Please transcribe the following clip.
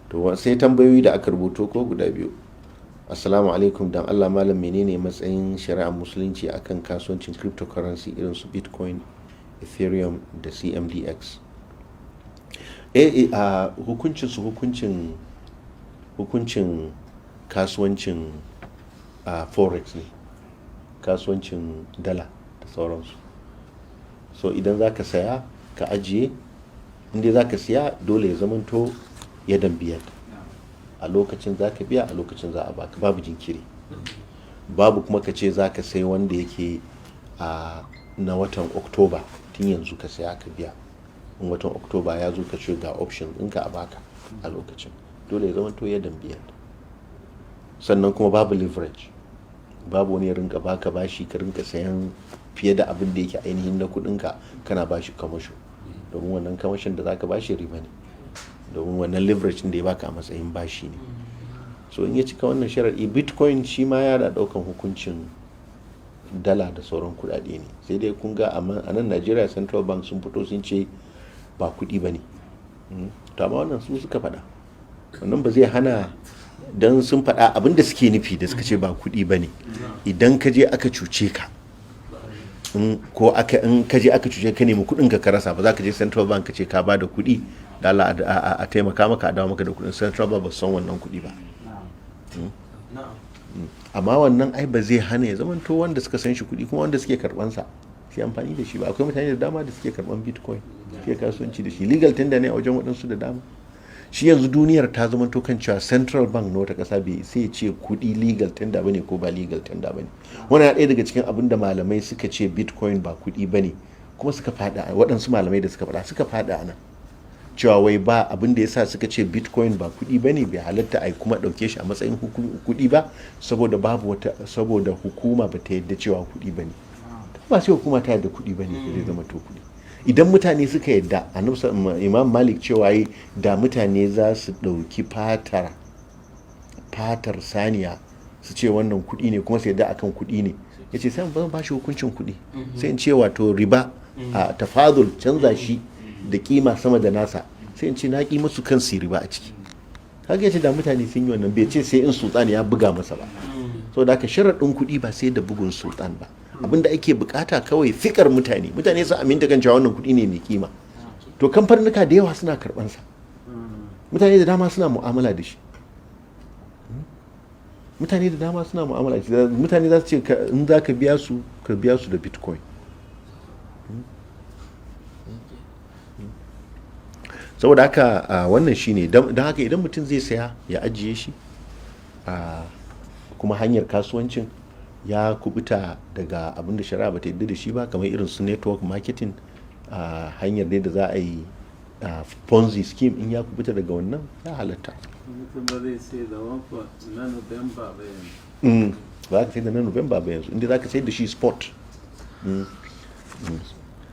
to sai tambayoyi da aka rubuto ko guda biyu. Assalamu alaikum, dan Allah malam menene matsayin shari'ar musulunci akan kasuwancin cryptocurrency irin su bitcoin, ethereum da cmdx? A hukuncin kasuwancin forex ne, kasuwancin dala da sauransu. So idan za ka saya ka ajiye, inda za ka siya dole ya zamanto yadan biyar, a lokacin za ka biya, a lokacin za a baka, babu jinkiri. Babu kuma ka ce za ka sai wanda yake na watan oktoba tun yanzu ka saya ka biya, in watan oktoba ya zo ka ce ga option ɗinka a baka a lokacin, dole ya zamanto yadan biyar. Sannan kuma babu leverage, babu wani ya rinka baka bashi ka rinka sayan fiye da abin da yake ainihin na kudinka kana bashi kamasho, domin wannan kamashin da zaka bashi riba ne, domin wannan leverage da ya baka a matsayin bashi ne. So in ya cika wannan sharadi, bitcoin shi ma ya da daukan hukuncin dala da sauran kudade ne, sai dai kun ga a nan Najeriya Central Bank sun fito sun ce ba kudi bane. To amma wannan su suka faɗa, wannan ba zai hana, dan sun faɗa abin da suke nufi da suka ce ba kudi bane. Idan ka je aka cuce ka, in ka je aka cuce ka nemi kudin ka rasa, ba za ka je Central Bank ka ce ka ba da kudi da Allah a taimaka maka a dawo maka da kudin. Central Bank ba su san wannan kudi ba. Amma wannan ai ba zai hana ya zamanto wanda suka san shi kudi kuma wanda suke karban sa sai amfani da shi ba. Akwai mutane da dama da suke karban bitcoin, suke kasuwanci da shi, legal tender ne a wajen waɗansu da dama. Shi yanzu duniyar ta zamanto kan cewa Central Bank na wata ƙasa bai sai ya ce kudi legal tender bane ko ba legal tender bane. Wannan ɗaya daga cikin abin da malamai suka ce bitcoin ba kudi bane, kuma suka fada, waɗansu malamai da suka fada nan cewa wai ba abin da yasa suka ce bitcoin ba kudi bane, bai halatta ai kuma dauke shi a matsayin kudi ba, saboda saboda hukuma ba ta yadda cewa kudi bane. Ba sai hukuma ta yadda kudi bane zai zama to kudi. Idan mutane suka yadda, Imam Malik cewa yi da mutane za su dauki fatar saniya su ce wannan kudi ne kuma su yadda akan kudi ne, yace sai ban ba shi hukuncin kudi, sai in ce wato riba a tafadul, canza shi da kima sama da nasa, sai in ce na ki musu kan su riba a ciki. Kaga yace da mutane sun yi wannan, bai ce sai in sultan ya buga masa ba. So da haka sharadin kudi ba sai da bugun sultan ba. Abinda ake bukata kawai fikar mutane su aminta kan cewa wannan kudi ne mai kima. To kamfanuka da yawa suna karban sa, mutane da dama suna mu'amala da shi, mutane za su ce in za ka biya su da bitcoin. Saboda haka wannan shine, don haka idan mutum zai saya ya ajiye shi, kuma hanyar kasuwancin ya kubuta daga abinda shari'a ba ta yadda da shi ba, kamar irin su network marketing, hanyar da za a yi ponzi scheme, in ya kubuta daga wannan ya halatta. Ba zai sai da wanfa na November ba yanzu. Ba za ka sai da na November ba yanzu, inda za ka sai da shi spot.